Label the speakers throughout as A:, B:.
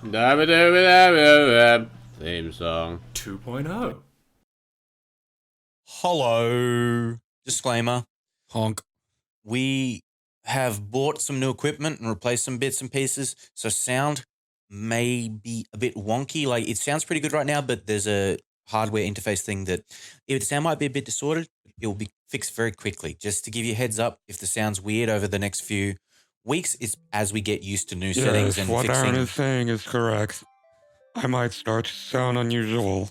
A: Theme song.
B: 2.0.
C: Hello. Disclaimer.
B: Honk.
C: We have bought some new equipment and replaced some bits and pieces, so sound may be a bit wonky. Like, it sounds pretty good right now, but there's a hardware interface thing that if the sound might be a bit distorted, it will be fixed very quickly. Just to give you a heads up, if the sound's weird over the next few weeks, it's as we get used to new settings and
D: what
C: fixing.
D: Aaron is saying is correct. I might start to sound unusual.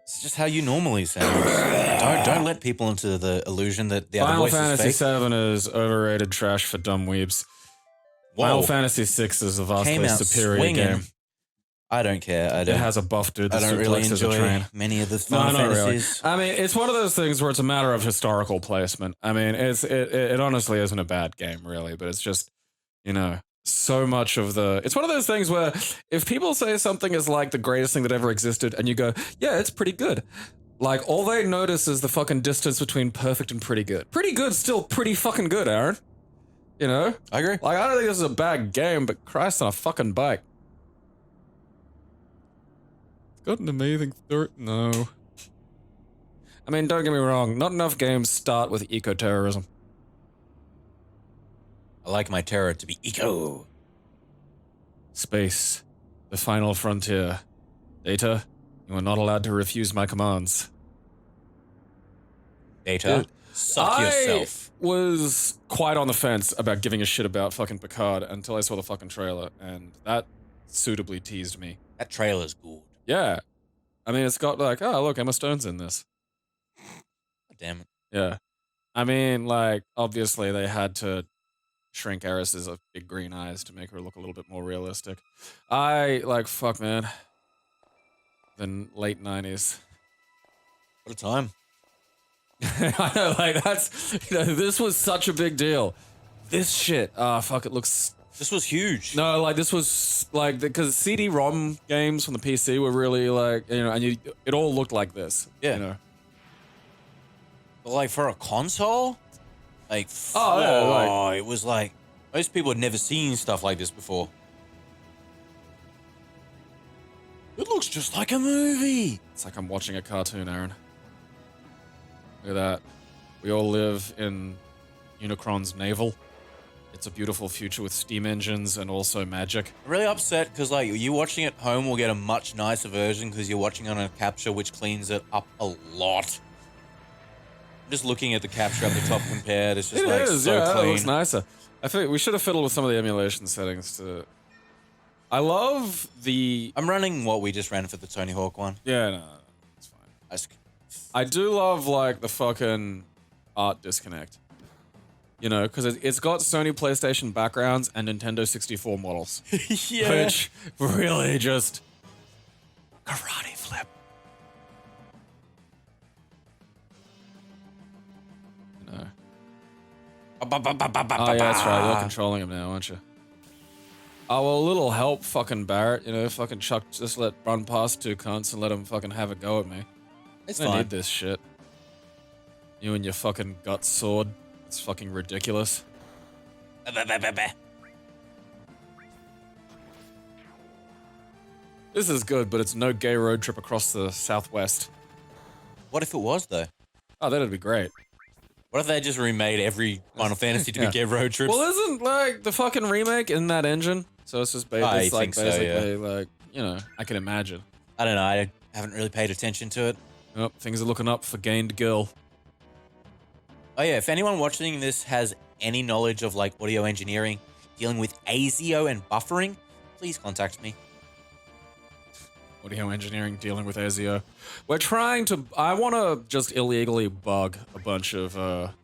C: It's just how you normally sound. Don't let people into the illusion that the other
B: Final
C: voice
B: Fantasy
C: is fake.
B: VII is overrated trash for dumb weebs.
C: Whoa.
B: Final Fantasy VI is a vastly
C: Came out
B: superior
C: swinging.
B: game.
C: I don't care.
B: It has a buff dude that
C: I don't really
B: suplexes a
C: enjoy
B: train.
C: many of the
B: No,
C: Final
B: not really.
C: Fantasies.
B: I mean, it's one of those things where it's a matter of historical placement. I mean, it honestly isn't a bad game, really, but it's just, you know, so much of the... It's one of those things where if people say something is like the greatest thing that ever existed and you go, yeah, it's pretty good. Like, all they notice is the fucking distance between perfect and pretty good. Pretty good's still pretty fucking good, Aaron. You know?
C: I agree.
B: Like, I don't think this is a bad game, but Christ on a fucking bike. It's got an amazing start. No. I mean, don't get me wrong. Not enough games start with eco-terrorism.
C: I like my terror to be eco.
B: Space. The final frontier. Data, you are not allowed to refuse my commands.
C: Data,
B: Dude,
C: suck yourself.
B: I was quite on the fence about giving a shit about fucking Picard until I saw the fucking trailer, and that suitably teased me.
C: That trailer's good.
B: Yeah. I mean, it's got like, oh, look, Emma Stone's in this.
C: God damn it.
B: Yeah. I mean, like, obviously they had to shrink Eris's big green eyes to make her look a little bit more realistic. Fuck, man. The late 90s.
C: What a time.
B: I know, like, that's, you know, this was such a big deal. This shit, fuck, it looks...
C: This was huge.
B: No, like, this was, like, because CD-ROM games from the PC were really, like, you know, and it all looked like this.
C: Yeah.
B: You know?
C: But, like, for a console? Like,
B: Oh, yeah,
C: it was like, most people had never seen stuff like this before. It looks just like a movie.
B: It's like I'm watching a cartoon, Aaron. Look at that. We all live in Unicron's navel. It's a beautiful future with steam engines and also magic.
C: I'm really upset because, like, you watching at home will get a much nicer version because you're watching on a capture which cleans it up a lot. I'm just looking at the capture at the top compared. It's just
B: It
C: like
B: is,
C: so
B: yeah,
C: clean.
B: it looks nicer. I think we should have fiddled with some of the emulation settings to... I love the...
C: I'm running what we just ran for the Tony Hawk one.
B: Yeah, no, it's fine.
C: I
B: I do love, like, the fucking art disconnect. You know, because it's got Sony PlayStation backgrounds and Nintendo 64 models.
C: yeah.
B: Which really just... Karate flip. You know. Oh, yeah, that's right. You're controlling him now, aren't you? Oh, well, a little help, fucking Barrett. You know, fucking Chuck, just run past two cunts and let him fucking have a go at me.
C: It's
B: I don't
C: fine.
B: need this shit. You and your fucking gut sword. It's fucking ridiculous. This is good, but it's no gay road trip across the Southwest.
C: What if it was, though?
B: Oh, that'd be great.
C: What if they just remade every Final Fantasy to
B: Yeah.
C: be gay road trips?
B: Well, isn't, like, the fucking remake in that engine? So it's just
C: I
B: like,
C: think so,
B: basically, like, you know, I can imagine.
C: I don't know. I haven't really paid attention to it.
B: Oh, things are looking up for Gained Girl.
C: Oh, yeah. If anyone watching this has any knowledge of, like, audio engineering, dealing with ASIO and buffering, please contact me.
B: Audio engineering dealing with ASIO. We're trying to... I want to just illegally bug a bunch of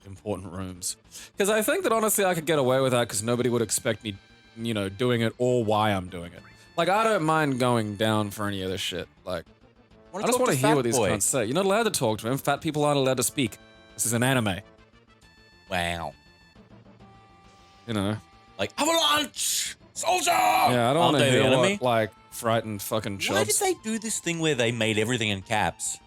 B: important rooms. Because I think that, honestly, I could get away with that because nobody would expect me, you know, doing it or why I'm doing it. Like, I don't mind going down for any of this shit. Like, I just want to hear what these cunts say. You're not allowed to talk to him. Fat people aren't allowed to speak. This is an anime.
C: Wow.
B: You know?
C: Like, avalanche! Soldier!
B: Yeah, I don't want to
C: Aren't they
B: hear
C: the enemy?
B: what, like, frightened fucking chubs.
C: Why did they do this thing where they made everything in caps?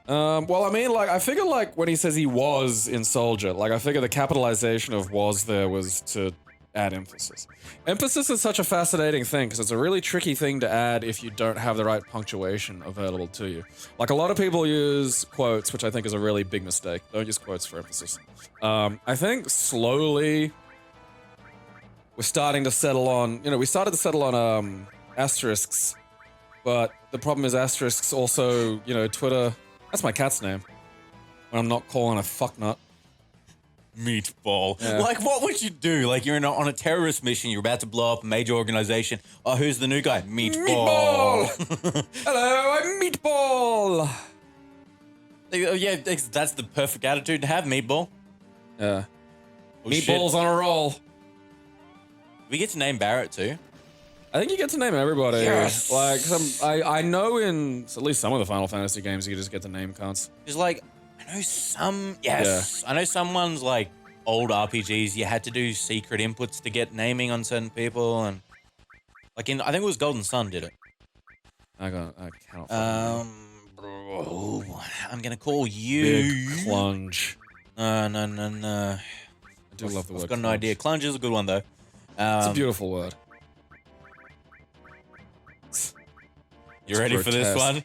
B: Well, I mean, like, I figure, like, when he says he was in Soldier, like, I figure the capitalization of was there was to add emphasis. Emphasis is such a fascinating thing because it's a really tricky thing to add if you don't have the right punctuation available to you. Like a lot of people use quotes, which I think is a really big mistake. Don't use quotes for emphasis. I think slowly we're starting to settle on, we started to settle on asterisks, but the problem is asterisks also, Twitter, that's my cat's name. When I'm not calling a fucknut.
C: Meatball.
B: Yeah.
C: Like, what would you do? Like, you're on a terrorist mission, you're about to blow up a major organization. Oh, who's the new guy? Meatball.
B: Hello, I'm Meatball!
C: Yeah, that's the perfect attitude to have, Meatball.
B: Yeah.
C: Oh,
B: Meatball's on a roll.
C: We get to name Barrett, too.
B: I think you get to name everybody.
C: Yes.
B: Like, I know in at least some of the Final Fantasy games, you just get to name cunts.
C: It's like, I know I know some ones like old RPGs, you had to do secret inputs to get naming on certain people, and like I think it was Golden Sun did it.
B: I cannot.
C: Bro, I'm gonna call you
B: Big Clunge.
C: No.
B: I do love the word.
C: I've got an idea. Clunge is a good one though.
B: It's a beautiful word.
C: You ready for this one?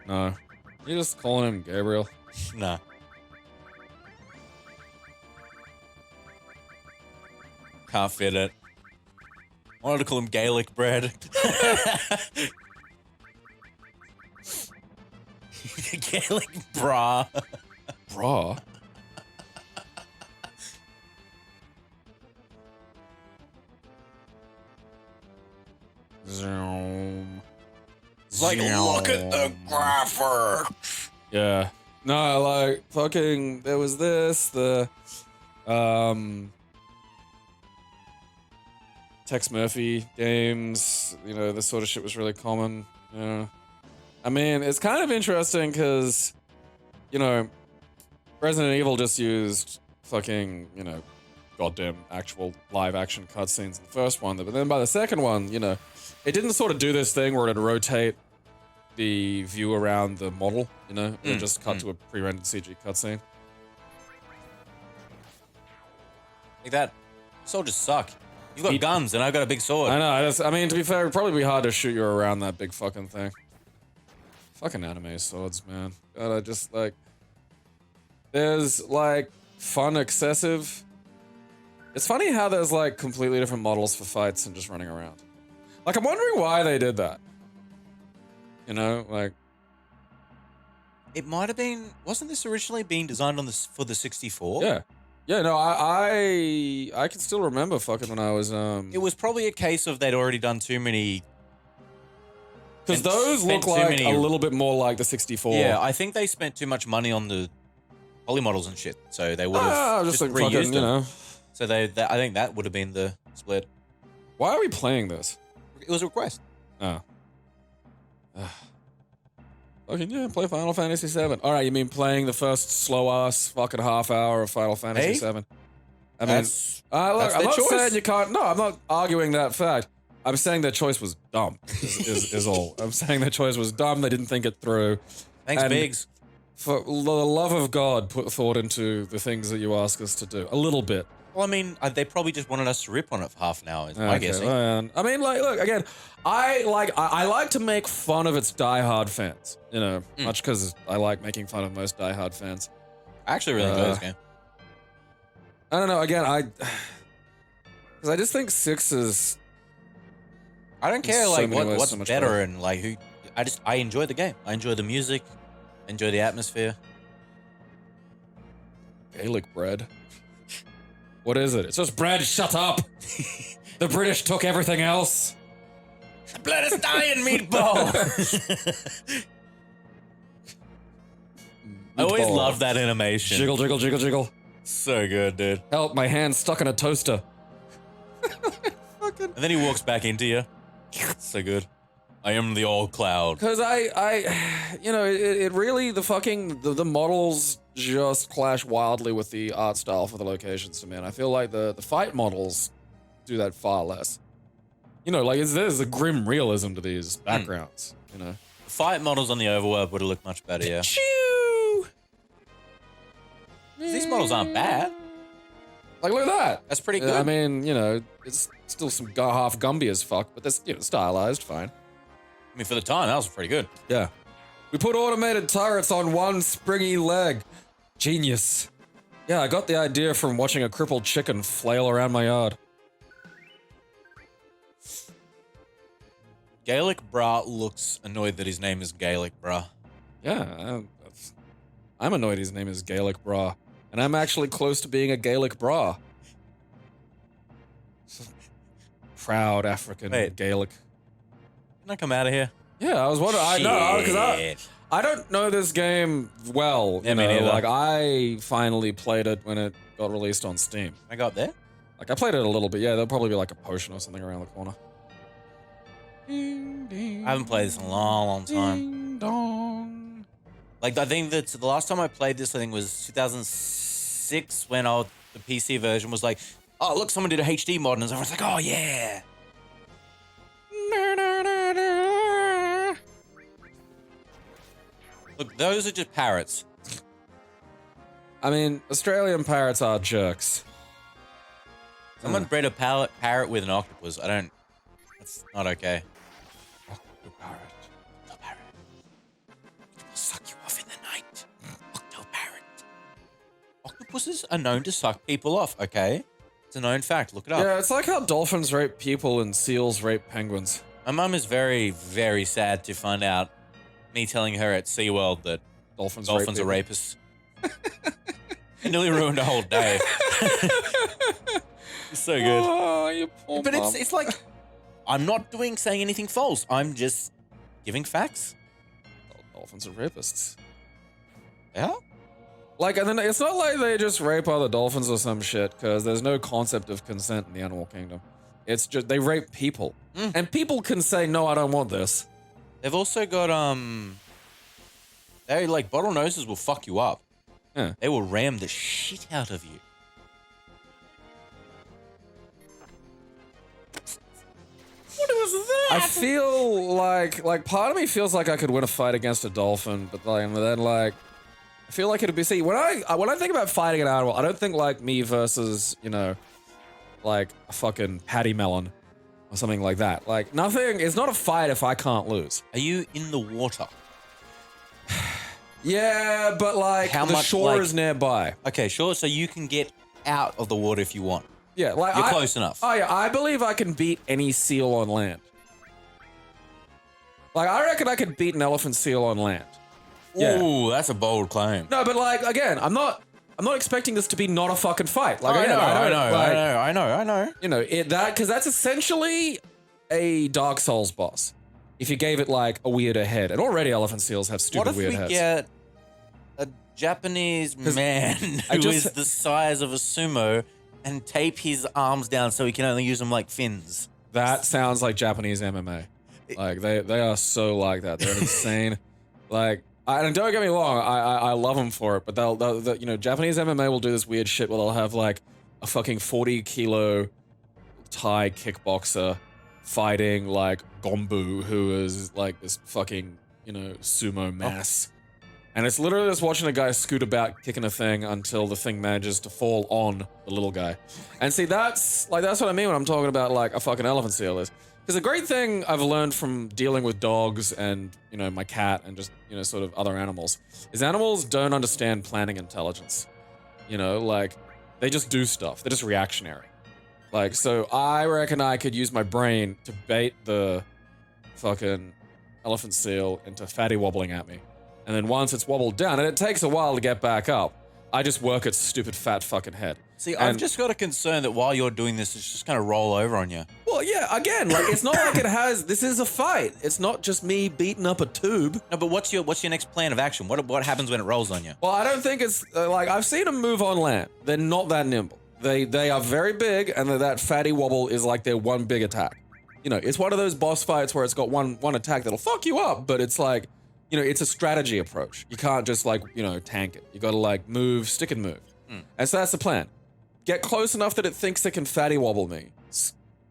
B: No. You're just calling him Gabriel.
C: Nah. Can't fit it. I wanted to call him Gaelic bread. Gaelic bra.
B: Bra? Zoom.
C: It's like, look at the graphics.
B: Yeah. No, like, fucking, there was this, Tex Murphy games, this sort of shit was really common, I mean, it's kind of interesting because, Resident Evil just used fucking, goddamn actual live action cutscenes in the first one, but then by the second one, it didn't sort of do this thing where it'd rotate the view around the model, it just cut to a pre-rendered CG cutscene.
C: Like that. Soldiers suck. You've got guns and I've got a big sword.
B: I know, I mean, to be fair, it'd probably be hard to shoot you around that big fucking thing. Fucking anime swords, man. God, I just, like... There's, like, fun excessive. It's funny how there's, like, completely different models for fights and just running around. Like, I'm wondering why they did that. Like...
C: It might have been... Wasn't this originally being designed for the 64?
B: Yeah. Yeah, no, I can still remember fucking when I was,
C: It was probably a case of they'd already done too many...
B: Because those look like a little bit more like the 64.
C: Yeah, I think they spent too much money on the poly models and shit, so they would have
B: just like
C: reused
B: fucking,
C: them. So I think that would have been the split.
B: Why are we playing this?
C: It was a request.
B: Oh. Fucking yeah, play Final Fantasy VII. All right, you mean playing the first slow-ass fucking half hour of Final Fantasy VII? I mean,
C: That's
B: look, I'm
C: their
B: not
C: choice.
B: saying you can't... No, I'm not arguing that fact. I'm saying their choice was dumb, is all. I'm saying their choice was dumb. They didn't think it through.
C: Thanks,
B: And
C: Biggs.
B: For the love of God, put thought into the things that you ask us to do. A little bit.
C: Well, I mean, they probably just wanted us to rip on it for half an hour, is my guessing.
B: Well, I mean, like, look, again, I like to make fun of its diehard fans, much because I like making fun of most diehard fans.
C: I actually really enjoy this game.
B: I don't know, again, because I just think 6 is...
C: I don't care,
B: so
C: like,
B: many ways
C: what's
B: so much
C: better
B: better.
C: and, like, I enjoy the game. I enjoy the music, enjoy the atmosphere.
B: Gaelic bread. What is it? It's just bread, shut up! The British took everything else.
C: The blood is dying, meatball! I always
B: Meatball.
C: love that animation.
B: Jiggle, jiggle, jiggle, jiggle.
C: So good, dude.
B: Help, my hand's stuck in a toaster.
C: And then he walks back into you. So good. I am the all cloud.
B: Because it really, the models just clash wildly with the art style for the locations to me. And I feel like the fight models do that far less. Like there's a grim realism to these backgrounds,
C: The fight models on the overworld would have looked much better, yeah.
B: Choo!
C: These models aren't bad.
B: Like, look at that.
C: That's pretty good.
B: I mean, you know, it's still some half Gumby as fuck, but that's, you know, stylized, fine.
C: I mean, for the time, that was pretty good.
B: Yeah. We put automated turrets on one springy leg. Genius. Yeah, I got the idea from watching a crippled chicken flail around my yard.
C: Gaelic Bra looks annoyed that his name is Gaelic Bra.
B: Yeah, I'm annoyed his name is Gaelic Bra. And I'm actually close to being a Gaelic Bra. Proud African
C: Wait.
B: Gaelic.
C: Can I come out of here?
B: Yeah, I was wondering. I know, because
C: Shit.
B: I don't know this game well.
C: Yeah,
B: You
C: me
B: know,
C: neither.
B: like, I finally played it when it got released on Steam.
C: I got there?
B: Like, I played it a little bit. Yeah, there'll probably be like a potion or something around the corner. Ding, ding,
C: I haven't played this in a long, long time.
B: ding, dong.
C: Like, I think that the last time I played this, I think was 2006 when the PC version was like, oh, look, someone did a HD mod, and everyone's like, oh, yeah. Look, those are just parrots.
B: I mean, Australian parrots are jerks.
C: Someone bred a parrot with an octopus. That's not okay.
B: Parrot.
C: Octo-parrot. It will suck you off in the night. Octo-parrot. Octopuses are known to suck people off, okay? It's a known fact. Look it up.
B: Yeah, it's like how dolphins rape people and seals rape penguins.
C: My mum is very, very sad to find out me telling her at SeaWorld that
B: Dolphins
C: are
B: rape
C: rapists. It nearly ruined the whole day. It's so good.
B: Oh, you poor
C: But
B: mum.
C: it's like, I'm not saying anything false. I'm just giving facts.
B: Dolphins are rapists.
C: Yeah?
B: Like, and then it's not like they just rape other dolphins or some shit, because there's no concept of consent in the animal kingdom. It's just, they rape people. And people can say, no, I don't want this.
C: They've also got, they, like, bottlenoses will fuck you up.
B: Yeah.
C: They will ram the shit out of you. What was that?
B: I feel like part of me feels like I could win a fight against a dolphin, but then I feel like it'd be, see, when I think about fighting an animal, I don't think like me versus, you know, like a fucking patty melon or something like that. Like, nothing, it's not a fight if I can't lose.
C: Are you in the water?
B: Yeah, but like,
C: How
B: the
C: much,
B: shore
C: like-
B: is nearby.
C: Okay, sure. So you can get out of the water if you want.
B: Yeah, like
C: You're close enough.
B: Oh yeah, I believe I can beat any seal on land. Like, I reckon I could beat an elephant seal on land. Yeah.
C: Ooh, that's a bold claim.
B: No, but like, again, I'm not expecting this to be not a fucking fight. Like, again,
C: I know.
B: You know, because that's essentially a Dark Souls boss. If you gave it like a weirder head, and already elephant seals have stupid
C: What if
B: weird
C: we
B: heads.
C: get a Japanese man
B: I
C: who
B: just-
C: is the size of a sumo and tape his arms down so he can only use them like fins?
B: That sounds like Japanese MMA. Like, they are so like that. They're insane. Like, and don't get me wrong, I love them for it, but they'll you know, Japanese MMA will do this weird shit where they'll have like a fucking 40-kilo Thai kickboxer fighting like Gombu, who is like this fucking, you know, sumo mass. And it's literally just watching a guy scoot about kicking a thing until the thing manages to fall on the little guy. And see, that's what I mean when I'm talking about like a fucking elephant seal is. Because a great thing I've learned from dealing with dogs and, you know, my cat and just, you know, sort of other animals is animals don't understand planning intelligence. You know, like, they just do stuff. They're just reactionary. Like, so I reckon I could use my brain to bait the fucking elephant seal into fatty wobbling at me. And then once it's wobbled down, and it takes a while to get back up, I just work its stupid fat fucking head.
C: See, I've just got a concern that while you're doing this, it's just going to roll over on you.
B: Well, yeah, again, like, it's not like it has, this is a fight. It's not just me beating up a tube.
C: No, but what's your next plan of action? What happens when it rolls on you?
B: Well, I don't think it's, like, I've seen them move on land. They're not that nimble. They are very big, and that fatty wobble is like their one big attack. You know, it's one of those boss fights where it's got one attack that'll fuck you up, but it's like, you know, it's a strategy approach. You can't just like, you know, tank it. You gotta like move, stick and move. And so that's the plan. Get close enough that it thinks it can fatty wobble me.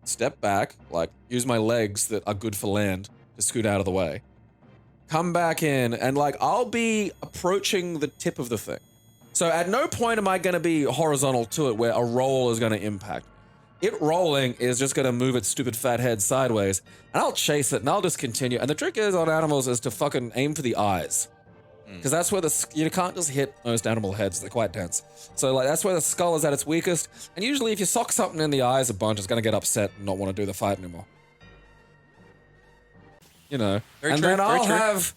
B: Step back, like use my legs that are good for land to scoot out of the way. Come back in and like, I'll be approaching the tip of the thing. So at no point am I going to be horizontal to it where a roll is going to impact me. It rolling is just going to move its stupid fat head sideways, and I'll chase it, and I'll just continue. And the trick is on animals is to fucking aim for the eyes. Because that's where you can't just hit most animal heads, they're quite dense. So like that's where the skull is at its weakest, and usually if you sock something in the eyes a bunch, it's going to get upset and not want to do the fight anymore. You know.
C: Very
B: and
C: true,
B: then
C: very
B: I'll
C: true.
B: have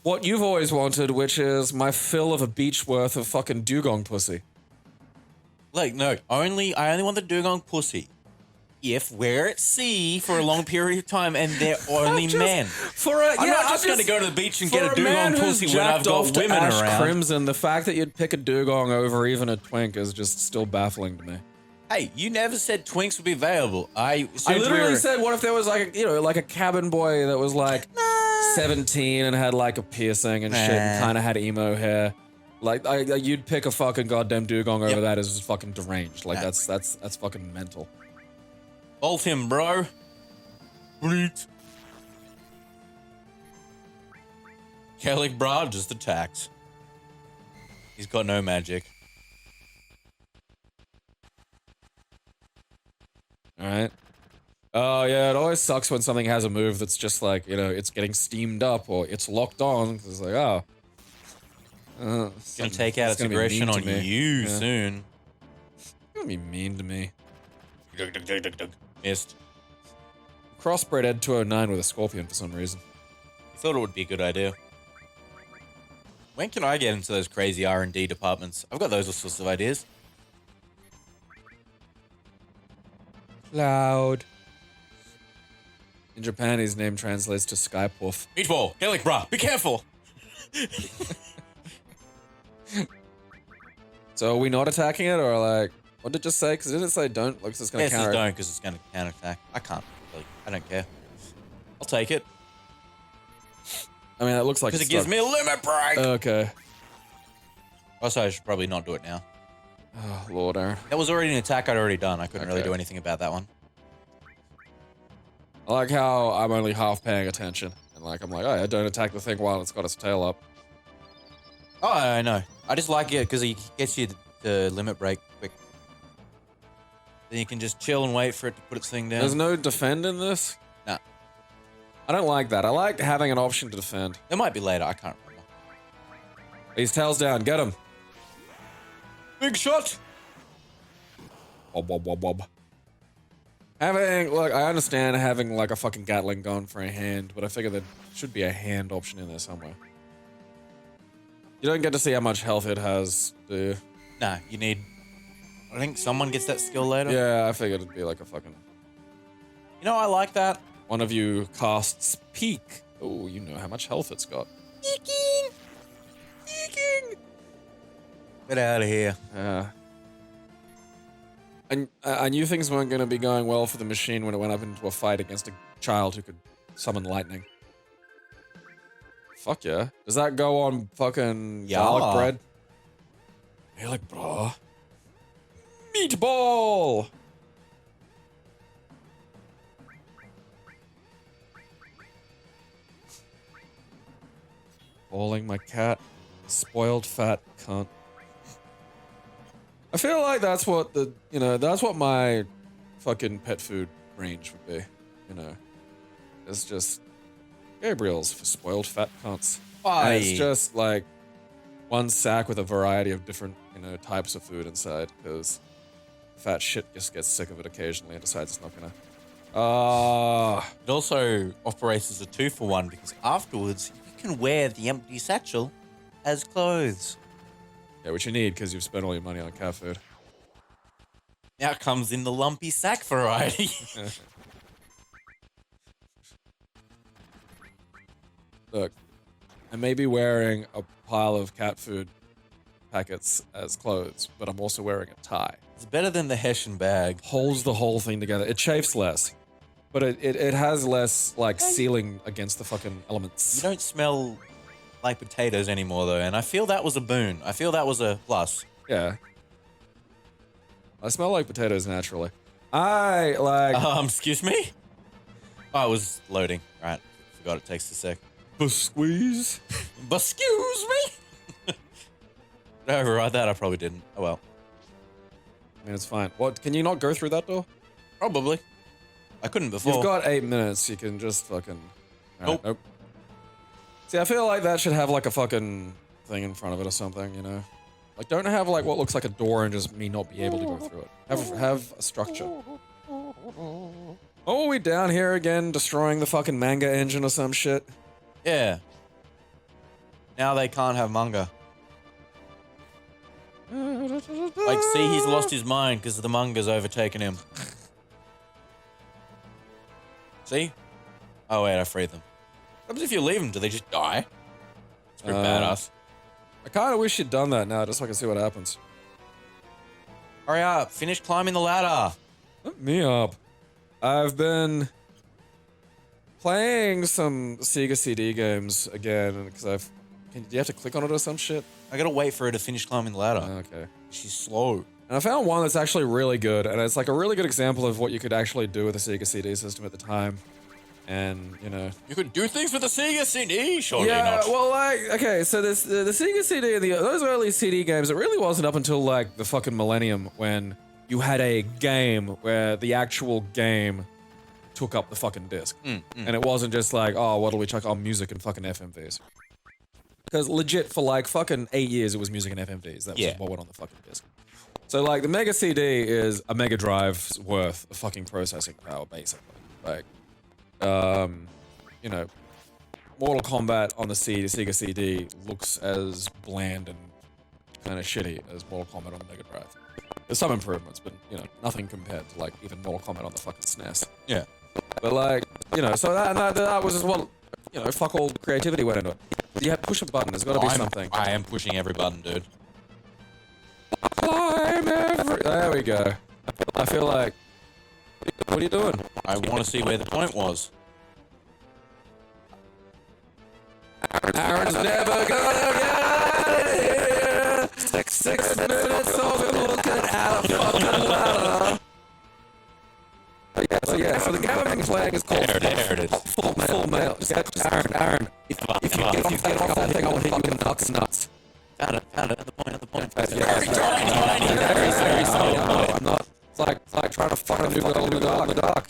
B: what you've always wanted, which is my fill of a beach worth of fucking dugong pussy.
C: Like, no, I only want the dugong pussy if we're at sea for a long period of time and they're only men. I'm not just going to go to the beach and get a dugong pussy when I've got women around.
B: Crimson, the fact that you'd pick a dugong over even a twink is just still baffling to me.
C: Hey, you never said twinks would be available.
B: I literally said, what if there was like a cabin boy that was like 17 and had like a piercing and shit and kind of had emo hair. Like, you'd pick a fucking goddamn dugong over that as just fucking deranged. Like, that's fucking mental.
C: Bolt him, bro. Bleat. Kellic Bra just attacked. He's got no magic.
B: Alright. Oh, yeah, it always sucks when something has a move that's just like, it's getting steamed up or it's locked on. It's like, oh.
C: It's gonna take out its aggression on you soon.
B: It's gonna be mean to me.
C: Missed.
B: Crossbred Ed 209 with a scorpion for some reason.
C: I thought it would be a good idea. When can I get into those crazy R&D departments? I've got those sorts of ideas.
B: Cloud. In Japan, his name translates to Sky Puff.
C: Meatball, Kellic Bra, be careful!
B: So are we not attacking it, or like, what did it just say? Because it didn't say don't, like, it's gonna
C: Yes,
B: counter.
C: don't, because it's gonna counterattack. I can't, like, I don't care. I'll take it.
B: I mean, it looks like
C: Because it gives me a limit break!
B: Okay.
C: Also, I should probably not do it now.
B: Oh, Lord Aaron.
C: That was already an attack I'd already done. I couldn't really do anything about that one.
B: I like how I'm only half paying attention. And like, I'm like, oh yeah, don't attack the thing while it's got its tail up.
C: Oh, I know. I just like it because he gets you the limit break quick. Then you can just chill and wait for it to put its thing down.
B: There's no defend in this?
C: Nah.
B: I don't like that. I like having an option to defend.
C: There might be later. I can't remember.
B: His tail's down. Get him.
C: Big shot!
B: Wob, wob, wob, wob. Look, I understand having like a fucking Gatling gun for a hand, but I figure there should be a hand option in there somewhere. You don't get to see how much health it has, do you?
C: Nah, you need... I think someone gets that skill later.
B: Yeah, I figured it'd be like a fucking...
C: You know, I like that.
B: One of you casts Peek. Oh, you know how much health it's got.
C: Peeking! Peeking! Get out of here.
B: Yeah. I knew things weren't going to be going well for the machine when it went up into a fight against a child who could summon lightning. Fuck yeah. Does that go on fucking garlic bread? Garlic bro. Meatball! Balling my cat. Spoiled fat cunt. I feel like that's what that's what my fucking pet food range would be, It's just Gabriel's for spoiled fat cunts. And it's just like one sack with a variety of different, types of food inside, because fat shit just gets sick of it occasionally and decides it's not gonna.
C: It also operates as a 2-for-1 because afterwards you can wear the empty satchel as clothes.
B: Yeah, which you need because you've spent all your money on cat food.
C: Now it comes in the lumpy sack variety.
B: Look, I may be wearing a pile of cat food packets as clothes, but I'm also wearing a tie.
C: It's better than the Hessian bag.
B: Holds the whole thing together. It chafes less, but it has less, like, sealing against the fucking elements.
C: You don't smell like potatoes anymore, though, and I feel that was a boon. I feel that was a plus.
B: Yeah. I smell like potatoes naturally.
C: Excuse me? Oh, I was loading. Right. Forgot it takes a sec.
B: Squeeze.
C: Excuse me? Did I override that? I probably didn't. Oh well.
B: I mean, it's fine. What? Can you not go through that door?
C: Probably. I couldn't before.
B: You've got 8 minutes. You can just fucking. Alright,
C: Nope.
B: See, I feel like that should have like a fucking thing in front of it or something, you know? Like, don't have like what looks like a door and just me not be able to go through it. Have a structure. Oh, are we down here again, destroying the fucking manga engine or some shit?
C: Yeah. Now they can't have manga. Like, see, he's lost his mind because the manga's overtaken him. See? Oh, wait, I freed them. What happens if you leave them? Do they just die? It's pretty badass.
B: I kind of wish you'd done that now, just so I can see what happens.
C: Hurry up. Finish climbing the ladder.
B: Let me up. I've been playing some Sega CD games again, because do you have to click on it or some shit?
C: I gotta wait for her to finish climbing the ladder.
B: Okay.
C: She's slow.
B: And I found one that's actually really good, and it's like a really good example of what you could actually do with a Sega CD system at the time. And, you know...
C: You could do things with a Sega CD? Surely
B: yeah,
C: not.
B: well, like, okay, so this, the Sega CD and those early CD games, it really wasn't up until, like, the fucking millennium when you had a game where the actual game took up the fucking disc. And it wasn't just like, oh, what'll we chuck? Oh, music and fucking FMVs. Because legit, for like fucking 8 years, it was music and FMVs. That was just what went on the fucking disc. So, like, the Mega CD is a Mega Drive's worth of fucking processing power, basically. Like, you know, Mortal Kombat on the Sega CD looks as bland and kind of shitty as Mortal Kombat on the Mega Drive. There's some improvements, but, you know, nothing compared to, like, even Mortal Kombat on the fucking SNES.
C: Yeah.
B: But, like, you know, so that was as well, you know, fuck all creativity went into it. You have to push a button, there's gotta be something.
C: I am pushing every button, dude.
B: Climb there we go. I feel like... What are you doing?
C: I want to see where the point was.
B: Aaron's never gonna get out of here. 6 minutes of him looking at a fucking ladder. So the game I've been playing is called
C: There it is.
B: Full Mail. Just Aaron, if you get off that thing, I'll hit you in nuts.
C: Found it. At the point.
B: Very slow. I'm not. It's like trying to find a new girl in the dark.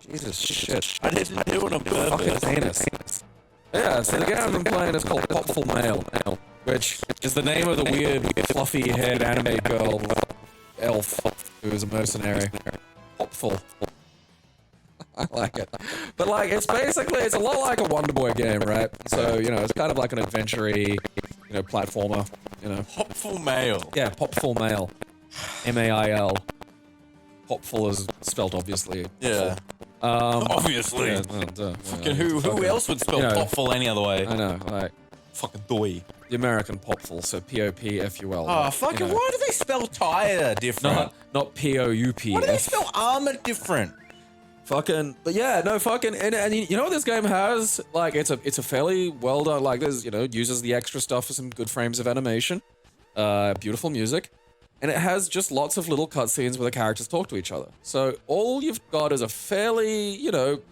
B: Jesus shit.
C: I didn't do it on purpose.
B: Fucking anus. Yeah, so the game I've been playing is called Popful Mail, which is the name of the weird, fluffy-haired anime girl, elf, who is a mercenary. Popful. I like it. But, like, it's a lot like a Wonder Boy game, right? So, you know, it's kind of like an adventure-y, you know, platformer, you know.
C: Popful Mail.
B: Yeah, Popful Mail. M-A-I-L. Popful is spelled obviously.
C: Yeah. Obviously.
B: Yeah, duh.
C: Fucking who else would spell
B: you know,
C: Popful any other way?
B: I know, like,
C: Fucking doy.
B: the American Popful, so P-O-P-F-U-L.
C: Oh, fucking, why do they spell tire different?
B: Not P-O-U-P.
C: Why do they spell armor different?
B: Fucking, but yeah, no, fucking, and you know what this game has? Like, it's a fairly well done, like, there's, you know, uses the extra stuff for some good frames of animation, beautiful music, and it has just lots of little cutscenes where the characters talk to each other. So all you've got is a fairly, you know,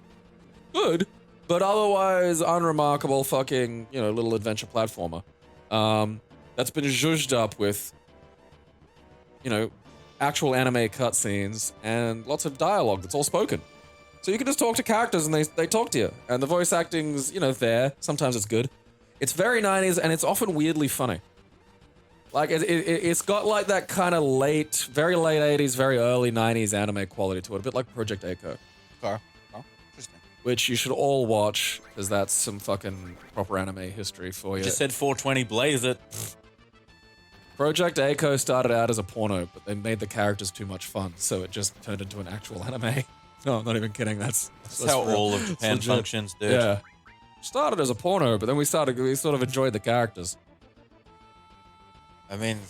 B: good, but otherwise unremarkable fucking, you know, little adventure platformer, that's been zhuzhed up with, you know, actual anime cutscenes and lots of dialogue that's all spoken. So you can just talk to characters and they talk to you. And the voice acting's, you know, there. Sometimes it's good. It's very 90s and it's often weirdly funny. Like, it's got like that kind of very late 80s, very early 90s anime quality to it. A bit like Project Echo.
C: Okay. Oh, interesting.
B: Which you should all watch, because that's some fucking proper anime history for you.
C: Just said 420, blaze it.
B: Project Echo started out as a porno, but they made the characters too much fun, so it just turned into an actual anime. No, I'm not even kidding. That's
C: how
B: real.
C: all of Japan
B: It's legit.
C: functions, dude.
B: Yeah. Started as a porno, but then we sort of enjoyed the characters.
C: I mean,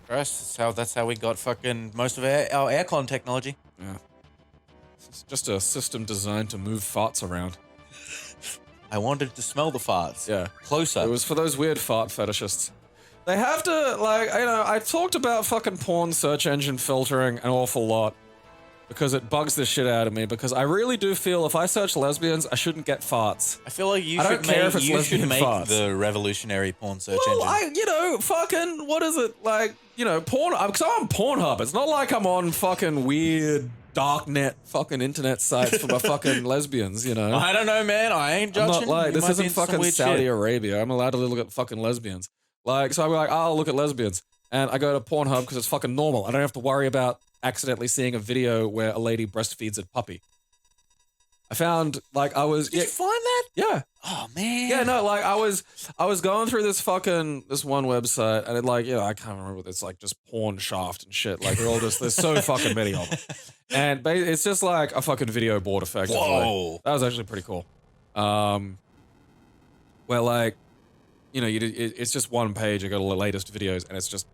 C: Christ, that's how we got fucking most of our aircon technology.
B: Yeah. It's just a system designed to move farts around.
C: I wanted to smell the farts.
B: Yeah.
C: Closer.
B: It was for those weird fart fetishists. They have to, like, you know, I talked about fucking porn search engine filtering an awful lot. because it bugs the shit out of me because I really do feel if I search lesbians, I shouldn't get farts.
C: I feel like you
B: I don't care if it's
C: should
B: lesbian
C: make
B: farts.
C: the revolutionary porn search
B: Well,
C: engine.
B: fucking, what is it? Like, porn, because I'm on Pornhub. It's not like I'm on fucking weird darknet fucking internet sites for my fucking lesbians,
C: I don't know, man. I ain't
B: I'm
C: judging.
B: not like,
C: You
B: this
C: might be
B: isn't
C: into some
B: fucking
C: weird
B: Saudi
C: shit.
B: Arabia. I'm allowed to look at fucking lesbians. Like, so I'm like, I'll look at lesbians. And I go to Pornhub because it's fucking normal. I don't have to worry about accidentally seeing a video where a lady breastfeeds a puppy. I found, like,
C: Did you find that?
B: yeah.
C: Oh, man.
B: Yeah, no, like, I was going through this one website, and it, like, I can't remember, it's, like, just porn shaft and shit. Like, they're all just, there's so fucking many of them. And it's just, like, a fucking video board, effectively.
C: Whoa.
B: That was actually pretty cool. Where, like, it's just one page, you got all the latest videos, and it's just,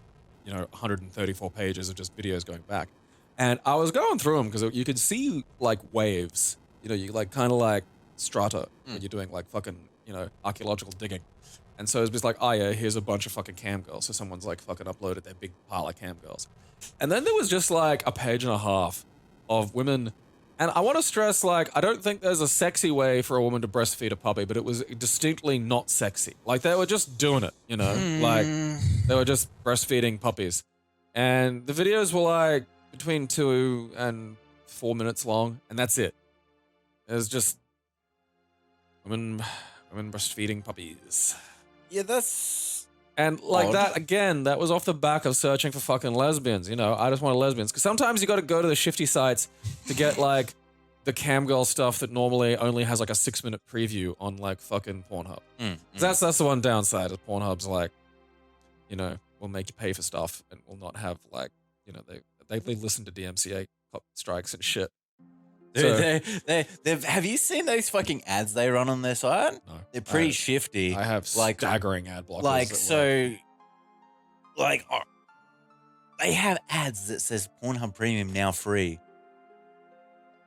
B: 134 pages of just videos going back. And I was going through them, because you could see, like, waves. You, like, kind of like strata when you're doing, like, fucking, archaeological digging. And so it's just like, oh, yeah, here's a bunch of fucking cam girls. So someone's, like, fucking uploaded their big pile of cam girls. And then there was just, like, a page and a half of women. And I want to stress, like, I don't think there's a sexy way for a woman to breastfeed a puppy, but it was distinctly not sexy. Like, they were just doing it, Like, they were just breastfeeding puppies. And the videos were, like, between 2 and 4 minutes long, and that's it. It was just women breastfeeding puppies.
C: Yeah, that's...
B: And like
C: odd.
B: that, again, that was off the back of searching for fucking lesbians, I just wanted lesbians. Because sometimes you got to go to the shifty sites to get like the camgirl stuff that normally only has like a 6-minute preview on like fucking Pornhub. 'Cause that's the one downside is Pornhub's like, will make you pay for stuff and will not have like, they listen to DMCA strikes and shit.
C: Dude, have you seen those fucking ads they run on their site?
B: No,
C: They're pretty shifty.
B: I have staggering ad blockers.
C: Like,
B: that
C: so, like, they have ads that says Pornhub Premium now free.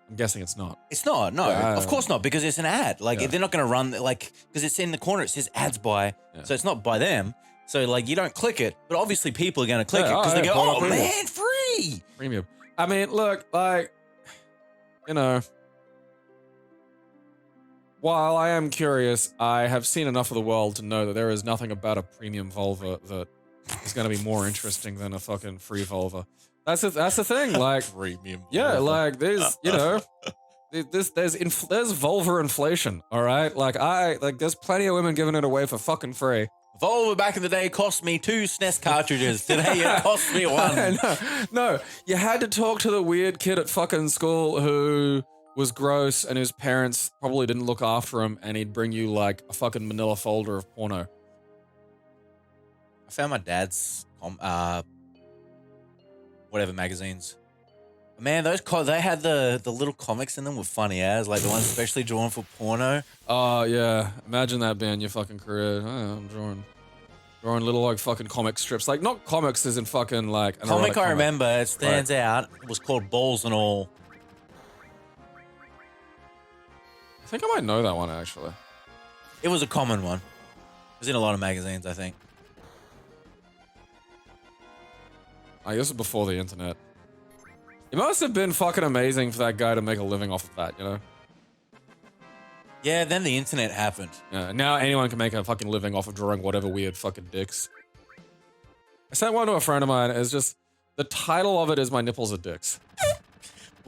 B: I'm guessing it's not.
C: It's not, no. Of course not, because it's an ad. Like, they're not going to run, like, because it's in the corner, it says ads by, so it's not by them. So, like, you don't click it, but obviously people are going to click it because they go, oh,
B: Premium.
C: man, free!
B: Premium. I mean, look, like, while I am curious, I have seen enough of the world to know that there is nothing about a premium vulva that is going to be more interesting than a fucking free vulva. That's the thing, like,
C: Premium.
B: yeah, like, there's, there's vulva inflation, all right? Like, there's plenty of women giving it away for fucking free.
C: Volvo back in the day cost me 2 SNES cartridges. Today it cost me 1.
B: No, you had to talk to the weird kid at fucking school who was gross and whose parents probably didn't look after him, and he'd bring you like a fucking manila folder of porno.
C: I found my dad's whatever magazines. Man, those they had the little comics in them with funny ads, like the ones especially drawn for porno.
B: Oh yeah, imagine that being your fucking career. Oh, I'm drawing little like fucking comic strips, like not comics as in fucking like an
C: Comic
B: erotic
C: I remember, it stands
B: Right.
C: out. It was called Balls and All.
B: I think I might know that one actually.
C: It was a common one. It was in a lot of magazines, I think.
B: I guess it was before the internet. It must have been fucking amazing for that guy to make a living off of that,
C: Yeah, then the internet happened.
B: Yeah, now anyone can make a fucking living off of drawing whatever weird fucking dicks. I sent one to a friend of mine. It's just, the title of it is My Nipples Are Dicks.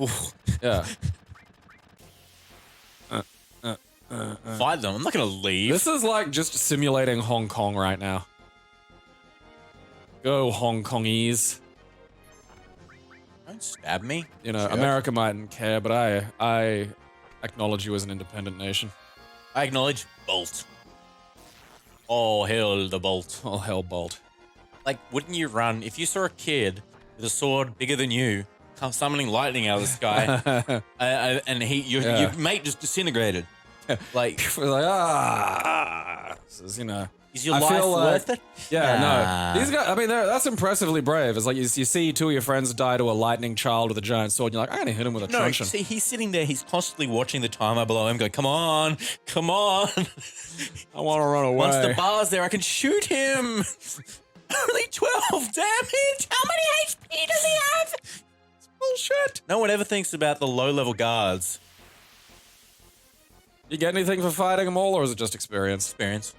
C: Oof.
B: Yeah.
C: Fight them. I'm not gonna leave.
B: This is like just simulating Hong Kong right now. Go Hong Kongese.
C: Don't stab me. Jerk.
B: America mightn't care, but I acknowledge you as an independent nation.
C: I acknowledge Bolt. Oh, hell, the Bolt.
B: Oh, hell, Bolt.
C: Like, wouldn't you run if you saw a kid with a sword bigger than you come summoning lightning out of the sky, and your mate just disintegrated? Like,
B: This is,
C: is your
B: I
C: life
B: feel like-
C: worth it?
B: Yeah, no. These guys, I mean, that's impressively brave. It's like you see 2 of your friends die to a lightning child with a giant sword, and you're like, I'm gonna hit him with a
C: No,
B: truncheon.
C: see, he's sitting there, he's constantly watching the timer below him, going, come on.
B: I want to run away.
C: Once the bar's there, I can shoot him. Only 12 damage. How many HP does he have? It's bullshit. No one ever thinks about the low-level guards.
B: You get anything for fighting them all, or is it just experience?
C: Experience.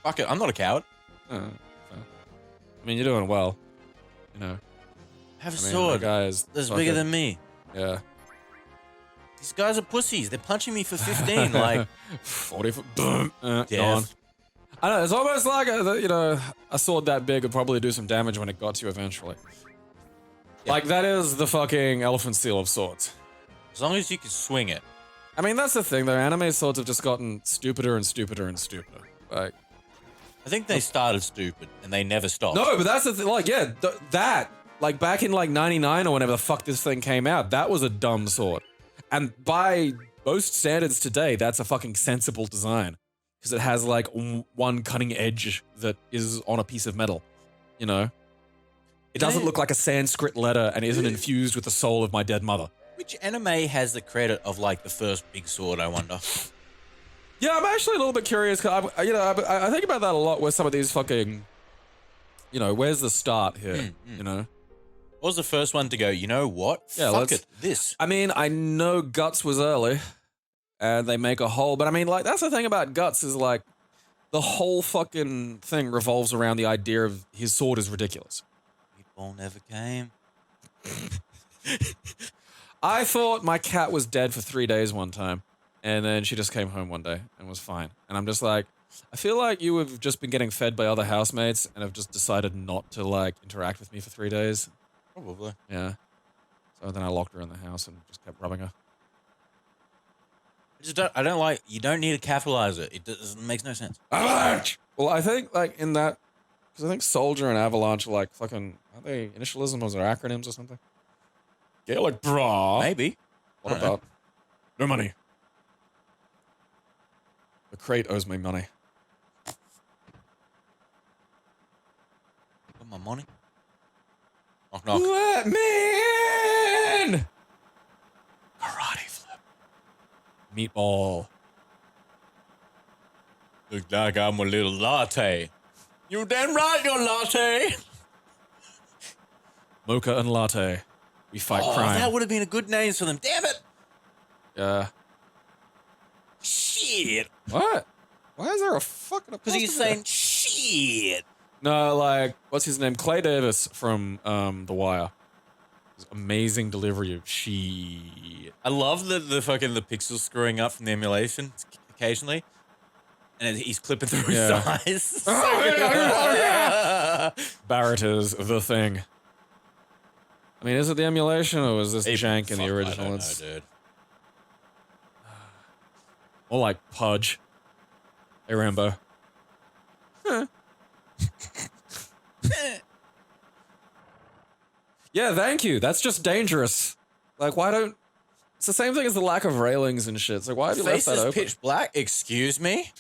C: Fuck it, I'm not a coward.
B: Fair. I mean, you're doing well. You know.
C: Have a
B: I mean,
C: sword
B: the guys
C: that's bigger than me.
B: Yeah.
C: These guys are pussies. They're punching me for 15. Like
B: 40 foot. Gone.
C: death.
B: I know, it's almost like, a sword that big would probably do some damage when it got to you eventually.
C: Yeah.
B: Like, that is the fucking elephant seal of swords.
C: As long as you can swing it.
B: I mean, that's the thing, though. Anime swords have just gotten stupider and stupider and stupider. Like,
C: I think they started stupid and they never stopped.
B: no, but that's the thing. Like, yeah, like, back in, like, 99 or whenever the fuck this thing came out, that was a dumb sword. And by most standards today, that's a fucking sensible design. Because it has, like, one cutting edge that is on a piece of metal, you know? It doesn't look like a Sanskrit letter and isn't infused with the soul of my dead mother.
C: Which anime has the credit of like the first big sword, I wonder?
B: Yeah, I'm actually a little bit curious. Cause I think about that a lot with some of these fucking, where's the start here, you know?
C: What was the first one to go, you know what?
B: Yeah,
C: Fuck it, this.
B: I mean, I know Guts was early, and they make a whole, but I mean, like, that's the thing about Guts is, like, the whole fucking thing revolves around the idea of his sword is ridiculous.
C: Meatball never came.
B: I thought my cat was dead for 3 days one time, and then she just came home one day and was fine. And I'm just like, I feel like you have just been getting fed by other housemates and have just decided not to, like, interact with me for 3 days.
C: Probably.
B: Yeah. So then I locked her in the house and just kept rubbing her.
C: I don't like, you don't need to capitalize it. It makes no sense.
B: Avalanche! Well, I think, like, in that, because I think Soldier and Avalanche are, like, fucking, are they initialisms or acronyms or something? Gaelic bra.
C: Maybe.
B: What about? No money. The crate owes me money.
C: Got my money. Knock, knock.
B: Let me in! Karate flip. Meatball.
C: Look like I'm a little latte. You damn right, you're latte.
B: Mocha and latte. We fight crime.
C: That would have been a good name for them. Damn it.
B: Yeah.
C: Shit.
B: What? Why is there a fucking
C: Because he's saying shit.
B: No, like, what's his name? Clay Davis from The Wire. His amazing delivery of shit.
C: I love the pixels screwing up from the emulation occasionally. And he's clipping through his eyes.
B: Barrett is the thing. I mean, is it the emulation or is this jank in the original?
C: I don't know, dude.
B: Or like Pudge. Hey, Rambo. Yeah, thank you. That's just dangerous. Like, why don't... It's the same thing as the lack of railings and shit. It's like, why have you left that open?
C: Pitch black? Excuse me?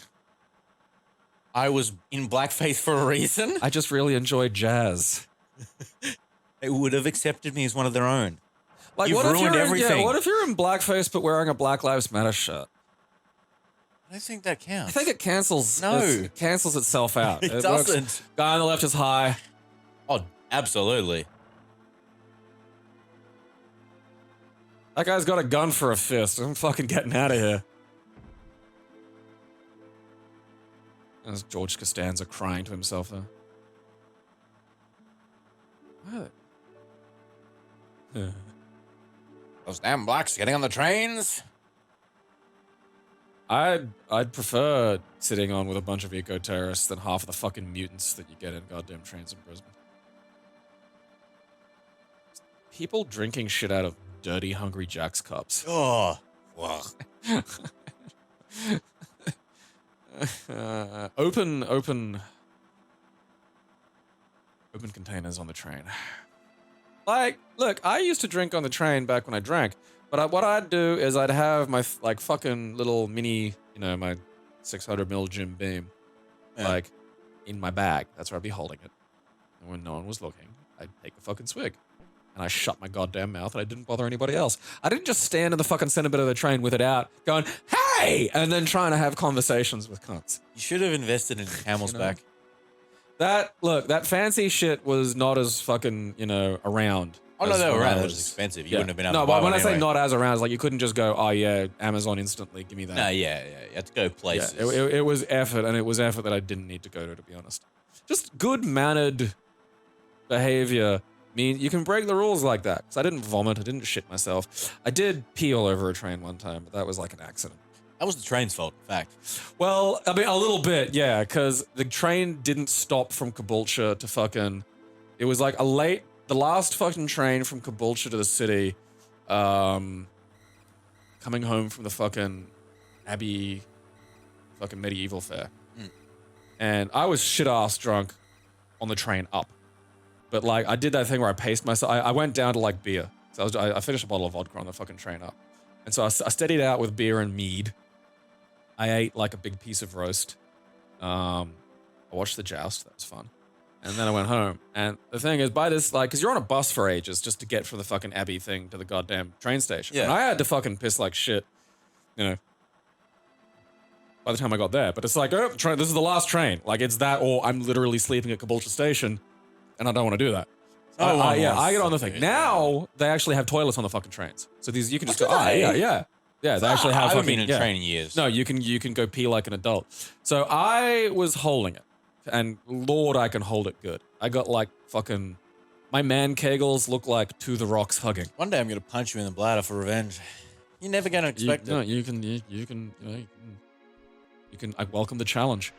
C: I was in blackface for a reason?
B: I just really enjoy jazz.
C: They would have accepted me as one of their own.
B: Like,
C: You've ruined everything.
B: Yeah, what if you're in blackface but wearing a Black Lives Matter shirt?
C: I don't think that counts.
B: I think it cancels.
C: No.
B: It cancels itself out.
C: It
B: works.
C: doesn't.
B: Guy on the left is high.
C: Oh, absolutely.
B: That guy's got a gun for a fist. I'm fucking getting out of here. There's George Costanza crying to himself there. What?
C: Those damn blacks getting on the trains?
B: I'd prefer sitting on with a bunch of eco-terrorists than half of the fucking mutants that you get in goddamn trains in Brisbane. People drinking shit out of dirty Hungry Jack's cups.
C: Oh, wow.
B: Open containers on the train. Like, look, I used to drink on the train back when I drank, but what I'd do is I'd have my like fucking little mini, my 600ml Jim Beam, like in my bag. That's where I'd be holding it. And when no one was looking, I'd take a fucking swig. And I shut my goddamn mouth and I didn't bother anybody else. I didn't just stand in the fucking center bit of the train with it out, going, hey! And then trying to have conversations with cunts.
C: You should have invested in Camel's back.
B: That fancy shit was not as fucking, around
C: Oh, no,
B: as
C: they were
B: when I
C: around. It was expensive. You wouldn't have been able
B: No,
C: to buy
B: but when
C: one
B: I say
C: anyway.
B: not as around, it's like you couldn't just go, oh yeah, Amazon instantly, give me that.
C: No, yeah. You had to go places.
B: Yeah, it was effort, and it was effort that I didn't need to go to be honest. Just good mannered behavior means you can break the rules like that. Because I didn't vomit, I didn't shit myself. I did pee all over a train one time, but that was like an accident.
C: That was the train's fault, in fact.
B: Well, I mean, a little bit, yeah, because the train didn't stop from Caboolture to fucking. It was like the last fucking train from Caboolture to the city, coming home from the fucking Abbey, fucking medieval fair. And I was shit-ass drunk on the train up. But like, I did that thing where I paced myself. I went down to like beer. So I finished a bottle of vodka on the fucking train up. And so I steadied out with beer and mead. I ate like a big piece of roast. I watched the joust. That was fun. And then I went home. And the thing is, by this, like, because you're on a bus for ages just to get from the fucking Abbey thing to the goddamn train station.
C: Yeah.
B: And I had to fucking piss like shit, you know, by the time I got there. But it's like, oh, this is the last train. Like, it's that, or I'm literally sleeping at Caboolture Station, and I don't want to do that. So I get on the thing. Now, they actually have toilets on the fucking trains. So these, you can just go, yeah, they actually have
C: I haven't
B: fucking,
C: been in a train in years.
B: No, you can go pee like an adult. So I was holding it. And Lord, I can hold it good. I got like fucking, my man kegels look like To the Rocks hugging.
C: One day I'm going to punch you in the bladder for revenge. You're never going to expect it.
B: No, you can, I welcome the challenge.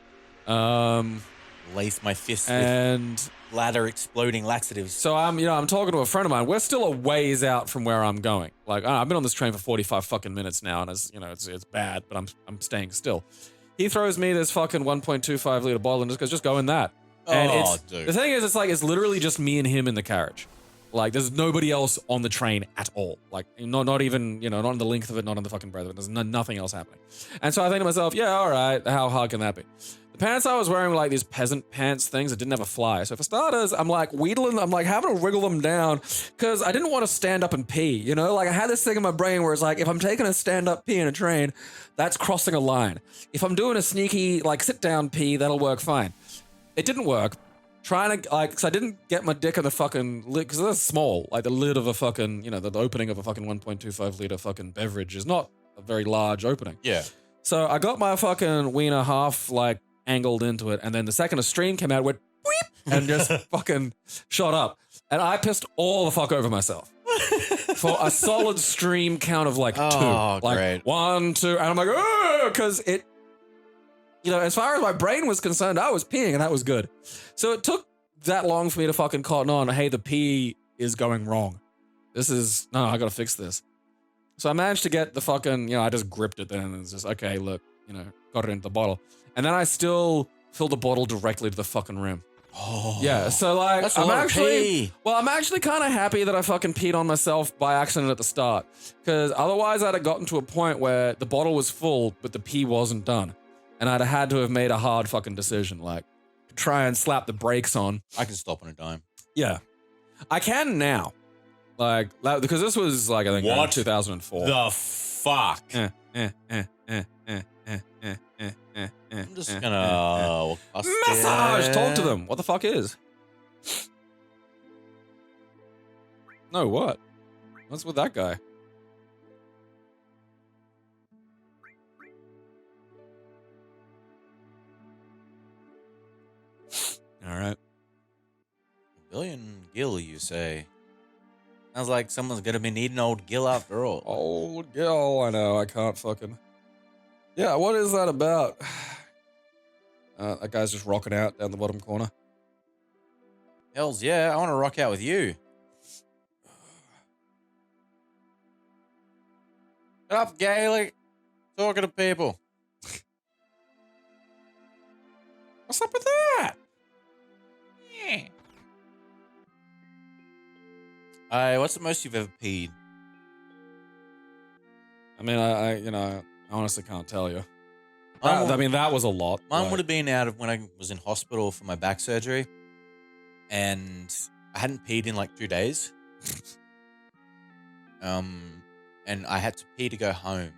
C: Lace my fist
B: And
C: with bladder exploding laxatives.
B: so I'm talking to a friend of mine. We're still a ways out from where I'm going. Like, I've been on this train for 45 fucking minutes now, and it's bad, but I'm staying still. He throws me this fucking 1.25 liter bottle and just goes, just go in that. And
C: Dude.
B: The thing is, it's literally just me and him in the carriage. Like, there's nobody else on the train at all. Like, not even, not on the length of it, not on the fucking breadth of it. There's nothing else happening. And so I think to myself, yeah, all right, how hard can that be? The pants I was wearing were like these peasant pants things that didn't have a fly. So for starters, I'm like I'm like having to wriggle them down because I didn't want to stand up and pee, Like, I had this thing in my brain where it's like, if I'm taking a stand-up pee in a train, that's crossing a line. If I'm doing a sneaky, like, sit-down pee, that'll work fine. It didn't work. Trying to, like, because I didn't get my dick in the fucking lid, because that's small. Like, the lid of a fucking, the opening of a fucking 1.25 liter fucking beverage is not a very large opening.
C: Yeah.
B: So I got my fucking wiener half, like, angled into it, and then the second a stream came out, it went beep, and just fucking shot up. And I pissed all the fuck over myself. For a solid stream count of, like, 2. Like,
C: great.
B: 1, 2, and I'm like, oh, because it, as far as my brain was concerned, I was peeing, and that was good. So it took that long for me to fucking cotton on, hey, the pee is going wrong. I gotta fix this. So I managed to get the fucking, I just gripped it then, and it's just, okay, look, got it into the bottle. And then I still filled the bottle directly to the fucking rim.
C: Oh.
B: Yeah, so like,
C: That's a lot of pee.
B: I'm actually kind of happy that I fucking peed on myself by accident at the start. Because otherwise I'd have gotten to a point where the bottle was full, but the pee wasn't done. And I'd have had to have made a hard fucking decision, like, try and slap the brakes on.
C: I can stop on a dime.
B: Yeah. I can now. Like, because this was, like, I think, 2004.
C: The fuck? I'm just gonna...
B: Massage! Talk to them. What the fuck is? No, what? What's with that guy? All right.
C: Billion Gil, you say? Sounds like someone's gonna be needing old Gil after all.
B: Old Gil, I know. I can't fucking... Yeah, what is that about? That guy's just rocking out down the bottom corner.
C: Hells yeah, I want to rock out with you. Get up, Gaelic. Talking to people.
B: What's up with that?
C: Yeah. What's the most you've ever peed?
B: I mean, I honestly can't tell you. That was a lot.
C: Mine would have been out of when I was in hospital for my back surgery, and I hadn't peed in like 2 days. And I had to pee to go home.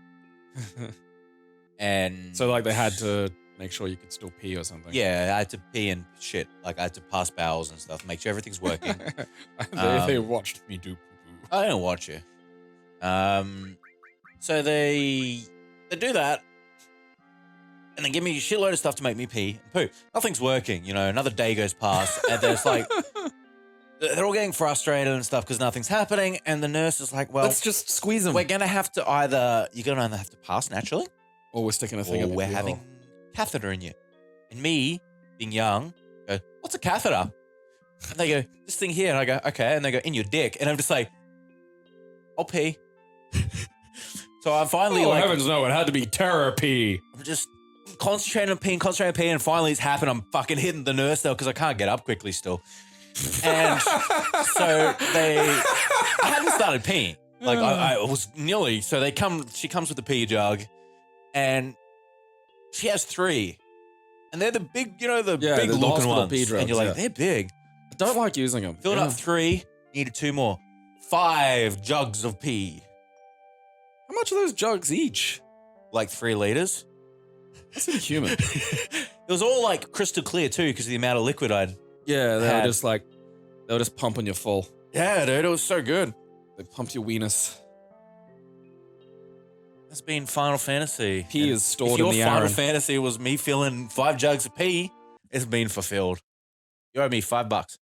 C: And
B: So like they had to make sure you could still pee or something.
C: Yeah, I had to pee and shit. Like, I had to pass bowels and stuff, make sure everything's working.
B: They watched me do poo-poo.
C: I didn't watch you. So they do that, and they give me a shitload of stuff to make me pee and poo. Nothing's working, you know. Another day goes past, and there's like, they're all getting frustrated and stuff because nothing's happening. And the nurse is like, "Well,
B: Let's just squeeze them.
C: we're gonna have to you're gonna either have to pass naturally,
B: Or we're sticking a thing
C: or
B: up
C: we're
B: your
C: having
B: hole.
C: catheter in you." And me, being young, go, "What's a catheter?" And they go, "This thing here." And I go, "Okay." And they go, "In your dick." And I'm just like, "I'll pee." So I'm finally
B: Oh, heavens no, it had to be therapy.
C: I'm just concentrating on peeing, and finally it's happened. I'm fucking hitting the nurse though because I can't get up quickly still. And so I hadn't started peeing. Like I was nearly, so she comes with the pee jug and she has 3. And they're the big, you know, the big
B: the
C: looking
B: hospital
C: ones.
B: pee drugs,
C: and you're like,
B: yeah.
C: they're big.
B: I don't like using them.
C: Filled up 3, needed 2 more. 5 jugs of pee.
B: How much are those jugs each?
C: Like 3 liters.
B: That's inhuman.
C: It was all like crystal clear too because of the amount of liquid I'd.
B: Yeah, they
C: Had.
B: were just like, they were just pumping you full.
C: Yeah, dude, it was so good.
B: They pumped your weenus.
C: That's been Final Fantasy.
B: Pee
C: And
B: is stored
C: if
B: in
C: your
B: the
C: Final
B: Aaron.
C: Fantasy was me filling 5 jugs of pee, it's been fulfilled. You owe me $5.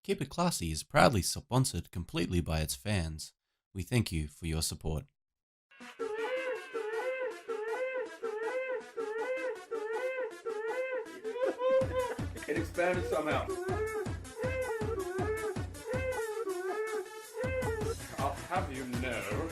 A: Keep It Classy is proudly sponsored completely by its fans. We thank you for your support.
B: It expanded somehow. I'll have you know.